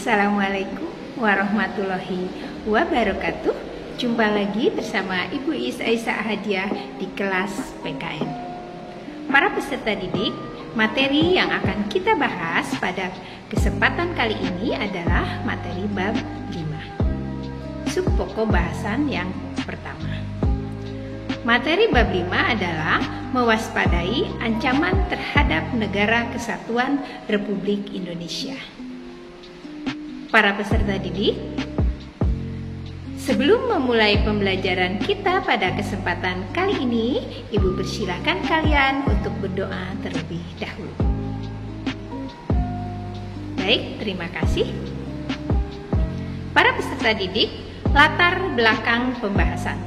Assalamualaikum warahmatullahi wabarakatuh. Jumpa lagi bersama Ibu Is Aisyah Hadiah di kelas PKN. Para peserta didik, materi yang akan kita bahas pada kesempatan kali ini adalah materi bab 5. Subpokok bahasan yang pertama. Materi bab 5 adalah mewaspadai ancaman terhadap Negara Kesatuan Republik Indonesia. Para peserta didik, sebelum memulai pembelajaran kita pada kesempatan kali ini, Ibu persilahkan kalian untuk berdoa terlebih dahulu. Baik, terima kasih. Para peserta didik, latar belakang pembahasan.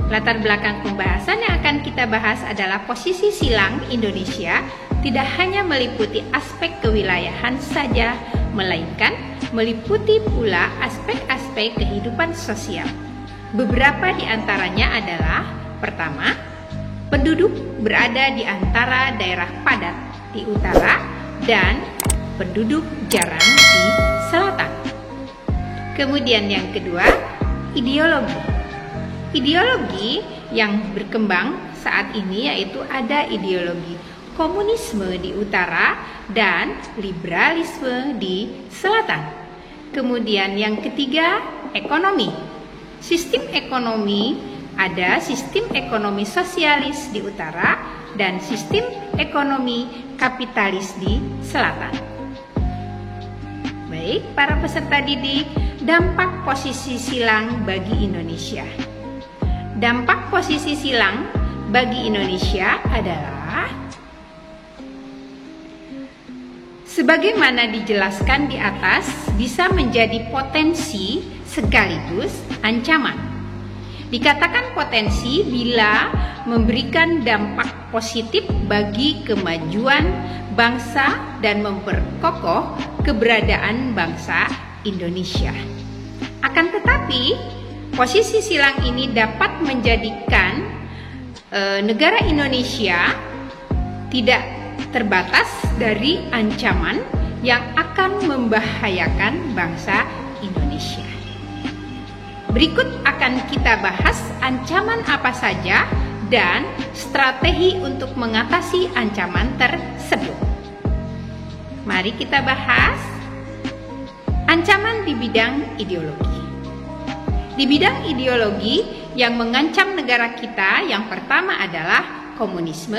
Latar belakang pembahasan yang akan kita bahas adalah posisi silang Indonesia tidak hanya meliputi aspek kewilayahan saja, melainkan meliputi pula aspek-aspek kehidupan sosial. Beberapa di antaranya adalah: pertama, penduduk berada di antara daerah padat di utara dan penduduk jarang di selatan. Kemudian yang kedua, ideologi. Ideologi yang berkembang saat ini yaitu ada ideologi komunisme di utara dan liberalisme di selatan. Kemudian yang ketiga, ekonomi. Sistem ekonomi, ada sistem ekonomi sosialis di utara dan sistem ekonomi kapitalis di selatan. Baik, para peserta didik, dampak posisi silang bagi Indonesia. Dampak posisi silang bagi Indonesia adalah sebagaimana dijelaskan di atas, bisa menjadi potensi sekaligus ancaman. Dikatakan potensi bila memberikan dampak positif bagi kemajuan bangsa dan memperkokoh keberadaan bangsa Indonesia. Akan tetapi, posisi silang ini dapat menjadikan negara Indonesia tidak terbatas dari ancaman yang akan membahayakan bangsa Indonesia. Berikut akan kita bahas ancaman apa saja dan strategi untuk mengatasi ancaman tersebut. Mari kita bahas ancaman di bidang ideologi. Di bidang ideologi yang mengancam negara kita, yang pertama adalah komunisme,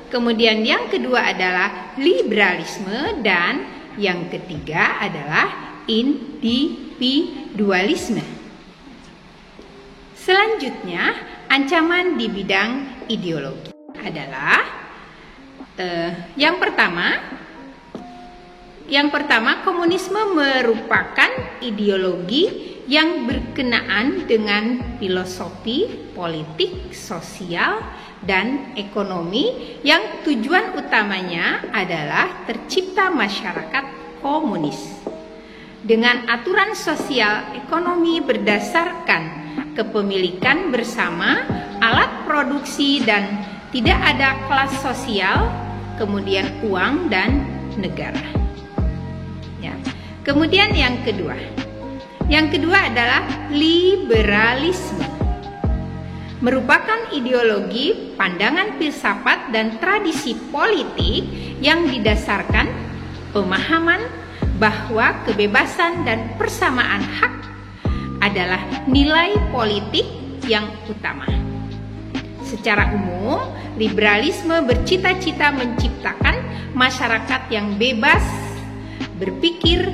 kemudian yang kedua adalah liberalisme, dan yang ketiga adalah individualisme. Selanjutnya, ancaman di bidang ideologi adalah yang pertama, komunisme merupakan ideologi yang berkenaan dengan filosofi, politik, sosial, dan ekonomi yang tujuan utamanya adalah tercipta masyarakat komunis dengan aturan sosial ekonomi berdasarkan kepemilikan bersama, alat produksi, dan tidak ada kelas sosial, kemudian uang dan negara. Ya. Kemudian yang kedua adalah liberalisme. Merupakan ideologi, pandangan filsafat dan tradisi politik yang didasarkan pemahaman bahwa kebebasan dan persamaan hak adalah nilai politik yang utama. Secara umum, liberalisme bercita-cita menciptakan masyarakat yang bebas berpikir,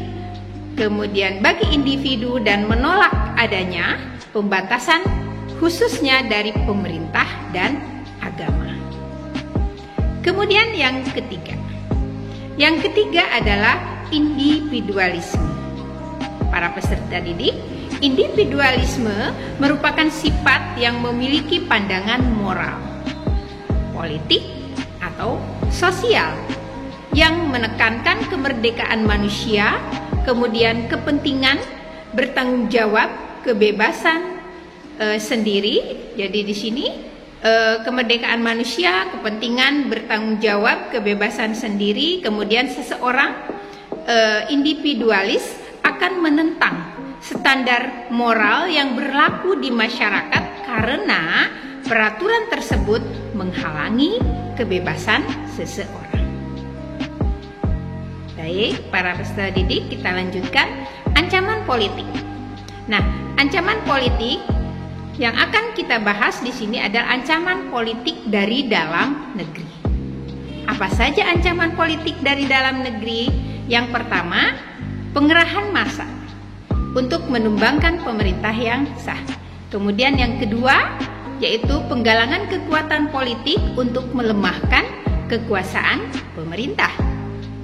kemudian bagi individu, dan menolak adanya pembatasan khususnya dari pemerintah dan agama. Kemudian yang ketiga adalah individualisme. Para peserta didik, individualisme merupakan sifat yang memiliki pandangan moral, politik, atau sosial yang menekankan kemerdekaan manusia, kemudian kepentingan, bertanggung jawab, kebebasan sendiri. Jadi di sini kemerdekaan manusia, kepentingan, bertanggung jawab, kebebasan sendiri, kemudian seseorang individualis akan menentang standar moral yang berlaku di masyarakat karena peraturan tersebut menghalangi kebebasan seseorang. Baik, para peserta didik, kita lanjutkan ancaman politik. Nah, ancaman politik yang akan kita bahas di sini adalah ancaman politik dari dalam negeri. Apa saja ancaman politik dari dalam negeri? Yang pertama, pengerahan massa untuk menumbangkan pemerintah yang sah. Kemudian yang kedua, yaitu penggalangan kekuatan politik untuk melemahkan kekuasaan pemerintah.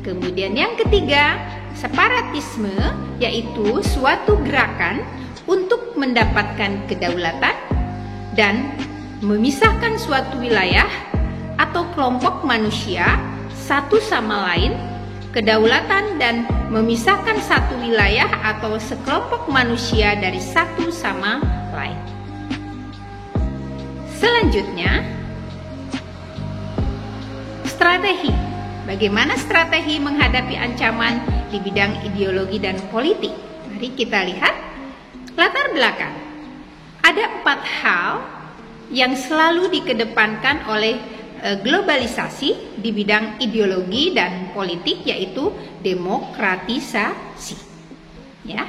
Kemudian yang ketiga, separatisme, yaitu suatu gerakan untuk mendapatkan kedaulatan dan memisahkan suatu wilayah atau kelompok manusia satu sama lain, kedaulatan dan memisahkan satu wilayah atau sekelompok manusia dari satu sama lain. Selanjutnya, strategi. Bagaimana strategi menghadapi ancaman di bidang ideologi dan politik? Mari kita lihat latar belakang. Ada 4 hal yang selalu dikedepankan oleh globalisasi di bidang ideologi dan politik, yaitu demokratisasi. Ya.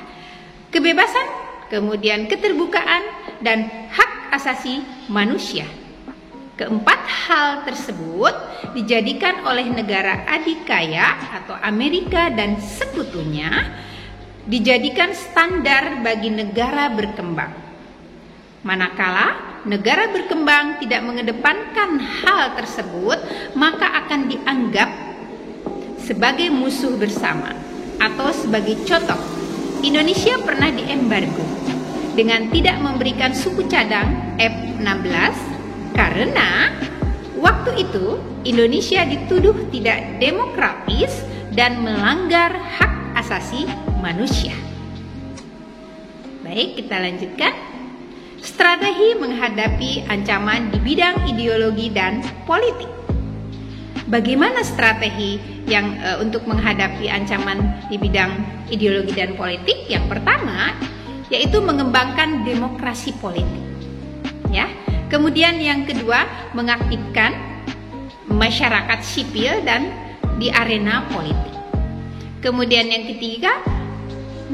Kebebasan, kemudian keterbukaan dan hak asasi manusia. Keempat hal tersebut dijadikan oleh negara adikaya atau Amerika dan sekutunya dijadikan standar bagi negara berkembang. Manakala negara berkembang tidak mengedepankan hal tersebut, maka akan dianggap sebagai musuh bersama. Atau sebagai contoh, Indonesia pernah diembargo dengan tidak memberikan suku cadang F-16 karena waktu itu Indonesia dituduh tidak demokratis dan melanggar hak asasi manusia. Baik, kita lanjutkan. Strategi menghadapi ancaman di bidang ideologi dan politik. Bagaimana strategi yang untuk menghadapi ancaman di bidang ideologi dan politik? Yang pertama, yaitu mengembangkan demokrasi politik. Ya. Kemudian yang kedua, mengaktifkan masyarakat sipil dan di arena politik. Kemudian yang ketiga,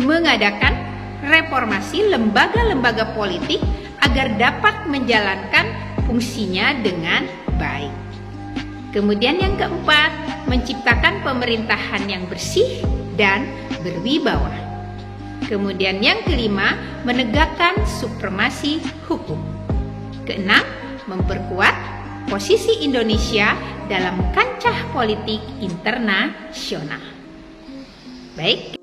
mengadakan reformasi lembaga-lembaga politik agar dapat menjalankan fungsinya dengan baik. Kemudian yang keempat, menciptakan pemerintahan yang bersih dan berwibawa. Kemudian yang kelima, menegakkan supremasi hukum. Keenam, memperkuat posisi Indonesia dalam kancah politik internasional. Baik,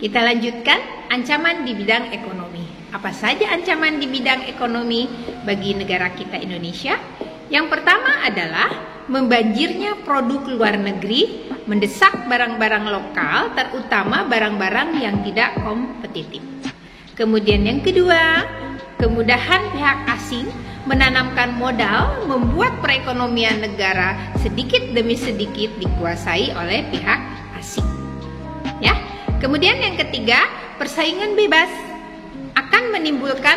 kita lanjutkan ancaman di bidang ekonomi. Apa saja ancaman di bidang ekonomi bagi negara kita Indonesia? Yang pertama adalah membanjirnya produk luar negeri, mendesak barang-barang lokal, terutama barang-barang yang tidak kompetitif. Kemudian yang kedua, kemudahan pihak asing menanamkan modal, membuat perekonomian negara sedikit demi sedikit dikuasai oleh pihak asing. Ya. Kemudian yang ketiga, persaingan bebas akan menimbulkan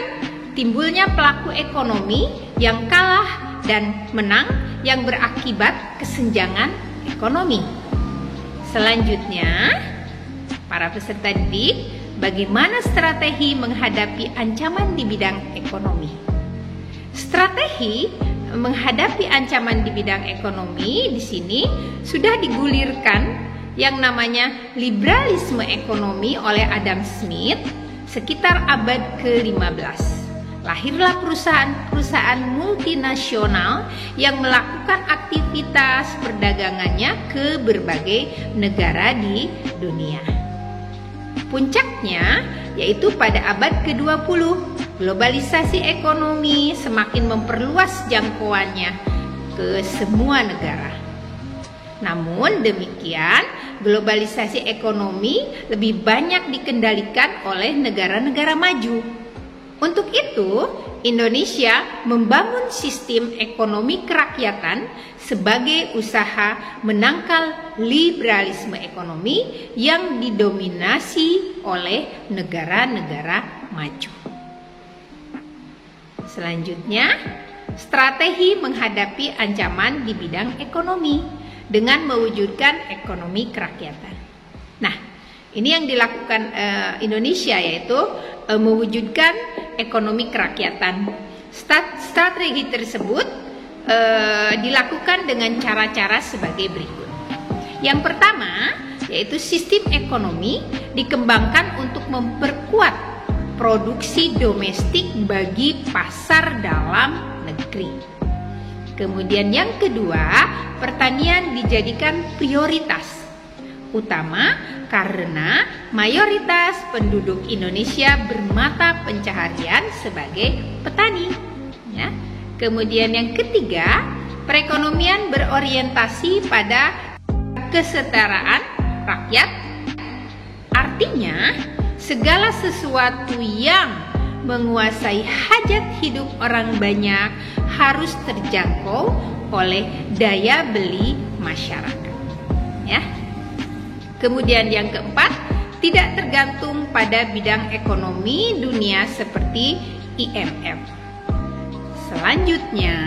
timbulnya pelaku ekonomi yang kalah dan menang yang berakibat kesenjangan ekonomi. Selanjutnya, para peserta didik, bagaimana strategi menghadapi ancaman di bidang ekonomi? Strategi menghadapi ancaman di bidang ekonomi di sini sudah digulirkan yang namanya liberalisme ekonomi oleh Adam Smith sekitar abad ke-15. Lahirlah perusahaan-perusahaan multinasional yang melakukan aktivitas perdagangannya ke berbagai negara di dunia. Puncaknya yaitu pada abad ke-20. Globalisasi ekonomi semakin memperluas jangkauannya ke semua negara. Namun demikian, globalisasi ekonomi lebih banyak dikendalikan oleh negara-negara maju. Untuk itu, Indonesia membangun sistem ekonomi kerakyatan sebagai usaha menangkal liberalisme ekonomi yang didominasi oleh negara-negara maju. Selanjutnya, strategi menghadapi ancaman di bidang ekonomi dengan mewujudkan ekonomi kerakyatan. Nah, ini yang dilakukan Indonesia, yaitu mewujudkan ekonomi kerakyatan. Strategi tersebut dilakukan dengan cara-cara sebagai berikut. Yang pertama, yaitu sistem ekonomi dikembangkan untuk memperkuat produksi domestik bagi pasar dalam negeri. Kemudian yang kedua, pertanian dijadikan prioritas utama karena mayoritas penduduk Indonesia bermata pencaharian sebagai petani. Ya. Kemudian yang ketiga, perekonomian berorientasi pada kesetaraan rakyat. Artinya, segala sesuatu yang menguasai hajat hidup orang banyak harus terjangkau oleh daya beli masyarakat. Ya. Kemudian yang keempat, tidak tergantung pada bidang ekonomi dunia seperti IMF. Selanjutnya,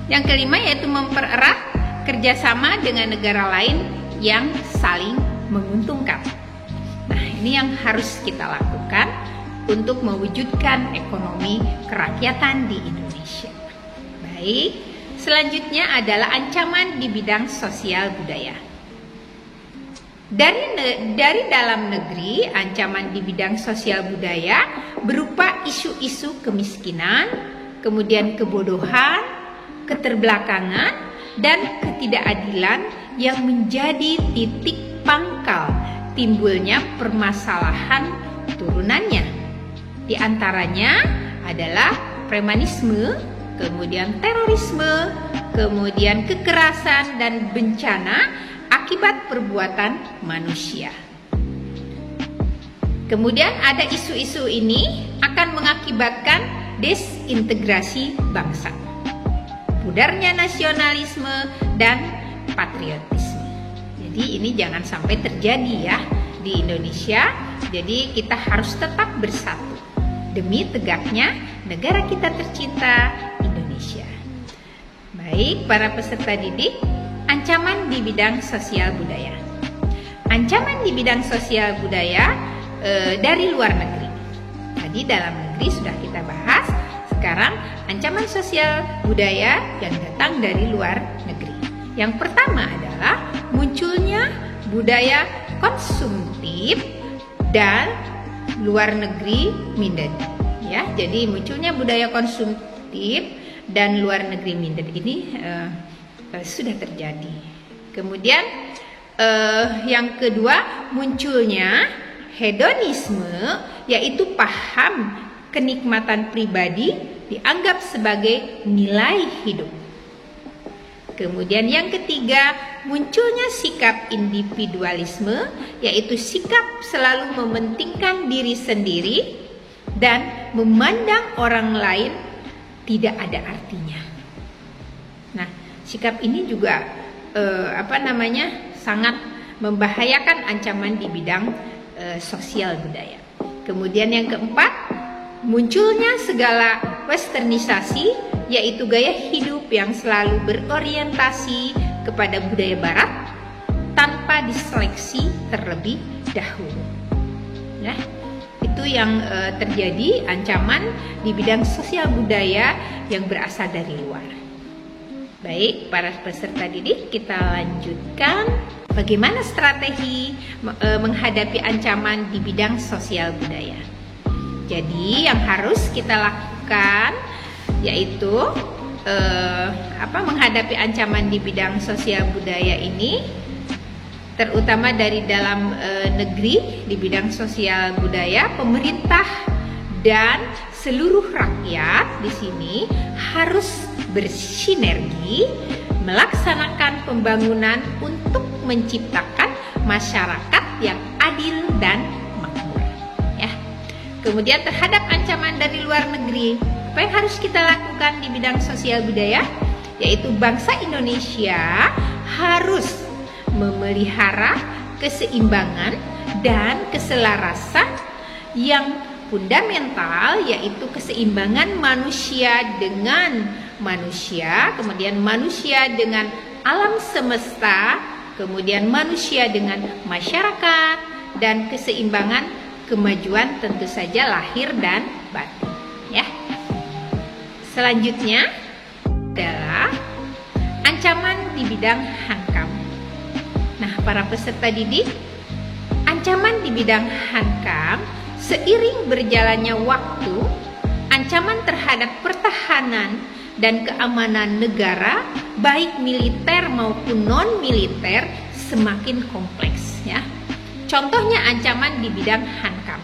yang kelima yaitu mempererat kerjasama dengan negara lain yang saling menguntungkan. Nah, ini yang harus kita lakukan untuk mewujudkan ekonomi kerakyatan di Indonesia. Baik, selanjutnya adalah ancaman di bidang sosial budaya. Dari dalam negeri, ancaman di bidang sosial budaya berupa isu-isu kemiskinan, kemudian kebodohan, keterbelakangan, dan ketidakadilan yang menjadi titik pangkal timbulnya permasalahan turunannya. Di antaranya adalah premanisme, kemudian terorisme, kemudian kekerasan dan bencana akibat perbuatan manusia. Kemudian ada isu-isu ini akan mengakibatkan desintegrasi bangsa, pudarnya nasionalisme dan patriotisme. Jadi ini jangan sampai terjadi ya di Indonesia. Jadi kita harus tetap bersatu demi tegaknya negara kita tercinta, Indonesia. Baik, para peserta didik, ancaman di bidang sosial budaya. Ancaman di bidang sosial budaya dari luar negeri. Tadi dalam negeri sudah kita bahas. Sekarang ancaman sosial budaya yang datang dari luar negeri. Yang pertama adalah munculnya budaya konsumtif dan luar negeri minder. Ya, jadi munculnya budaya konsumtif dan luar negeri minder ini sudah terjadi. Kemudian yang kedua, munculnya hedonisme, yaitu paham kenikmatan pribadi dianggap sebagai nilai hidup. Kemudian yang ketiga, munculnya sikap individualisme, yaitu sikap selalu mementingkan diri sendiri dan memandang orang lain tidak ada artinya. Nah, sikap ini juga sangat membahayakan ancaman di bidang sosial budaya. Kemudian yang keempat, munculnya segala westernisasi, yaitu gaya hidup yang selalu berorientasi kepada budaya barat tanpa diseleksi terlebih dahulu. Ya, itu yang terjadi ancaman di bidang sosial budaya yang berasal dari luar. Baik, para peserta didik, kita lanjutkan bagaimana strategi menghadapi ancaman di bidang sosial budaya. Jadi yang harus kita lakukan yaitu menghadapi ancaman di bidang sosial budaya ini, terutama dari dalam negeri di bidang sosial budaya, pemerintah dan seluruh rakyat di sini harus bersinergi melaksanakan pembangunan untuk menciptakan masyarakat yang adil dan makmur. Ya. Kemudian terhadap ancaman dari luar negeri, apa yang harus kita lakukan di bidang sosial budaya? Yaitu bangsa Indonesia harus memelihara keseimbangan dan keselarasan yang fundamental, yaitu keseimbangan manusia dengan manusia, kemudian manusia dengan alam semesta, kemudian manusia dengan masyarakat, dan keseimbangan kemajuan tentu saja lahir dan batin, ya. Selanjutnya adalah ancaman di bidang hankam. Nah, para peserta didik, ancaman di bidang hankam seiring berjalannya waktu, ancaman terhadap pertahanan dan keamanan negara, baik militer maupun non-militer, semakin kompleks, ya. Contohnya ancaman di bidang hankam.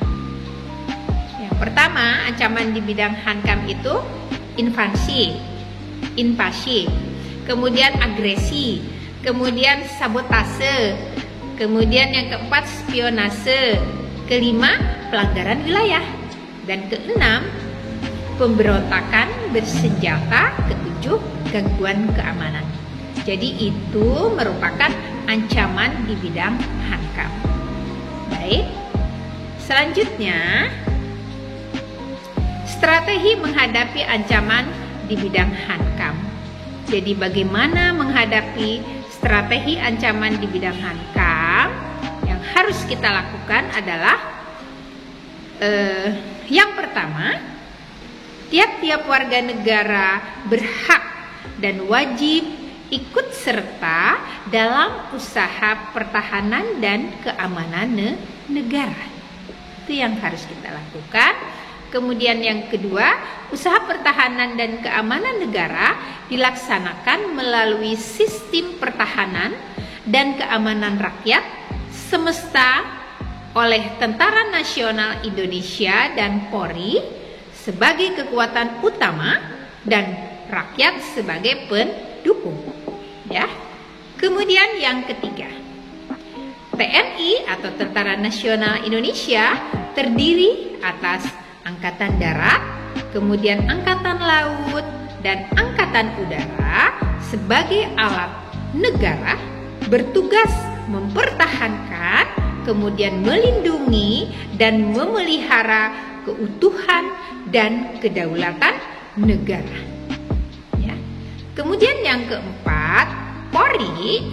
Yang pertama, ancaman di bidang hankam itu invasi, kemudian agresi, kemudian sabotase, kemudian yang keempat spionase, kelima pelanggaran wilayah, dan keenam pemberontakan bersenjata, ketujuh gangguan keamanan. Jadi itu merupakan ancaman di bidang hankam. Baik, selanjutnya strategi menghadapi ancaman di bidang hankam. Jadi bagaimana menghadapi strategi ancaman di bidang hankam? Yang harus kita lakukan adalah yang pertama, tiap-tiap warga negara berhak dan wajib ikut serta dalam usaha pertahanan dan keamanan negara. Itu yang harus kita lakukan. Kemudian yang kedua, usaha pertahanan dan keamanan negara dilaksanakan melalui sistem pertahanan dan keamanan rakyat semesta oleh Tentara Nasional Indonesia dan Polri sebagai kekuatan utama dan rakyat sebagai pendukung, ya. Kemudian yang ketiga, TNI atau Tentara Nasional Indonesia terdiri atas Angkatan Darat, kemudian Angkatan Laut, dan Angkatan Udara sebagai alat negara bertugas mempertahankan, kemudian melindungi dan memelihara keutuhan dan kedaulatan negara, ya. Kemudian yang keempat, Polri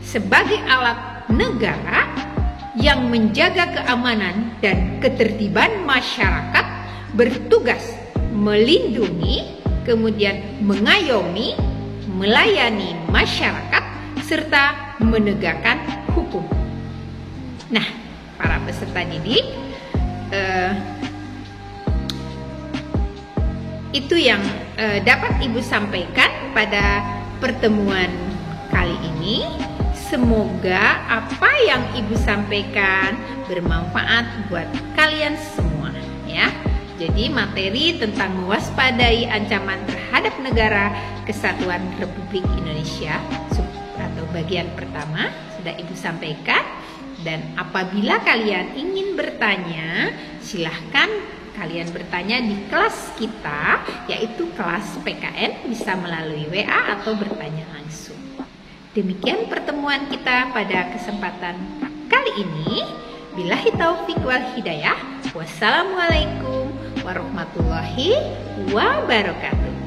sebagai alat negara yang menjaga keamanan dan ketertiban masyarakat, bertugas melindungi, kemudian mengayomi, melayani masyarakat, serta menegakkan hukum. Nah, para peserta didik, itu yang dapat Ibu sampaikan pada pertemuan kali ini. Semoga apa yang Ibu sampaikan bermanfaat buat kalian semua, ya. Jadi materi tentang mewaspadai ancaman terhadap negara kesatuan Republik Indonesia atau bagian pertama sudah Ibu sampaikan. Dan apabila kalian ingin bertanya, silahkan kalian bertanya di kelas kita, yaitu kelas PKN, bisa melalui WA atau bertanya langsung. Demikian pertemuan kita pada kesempatan kali ini. Billahi taufiq wal hidayah. Wassalamualaikum warahmatullahi wabarakatuh.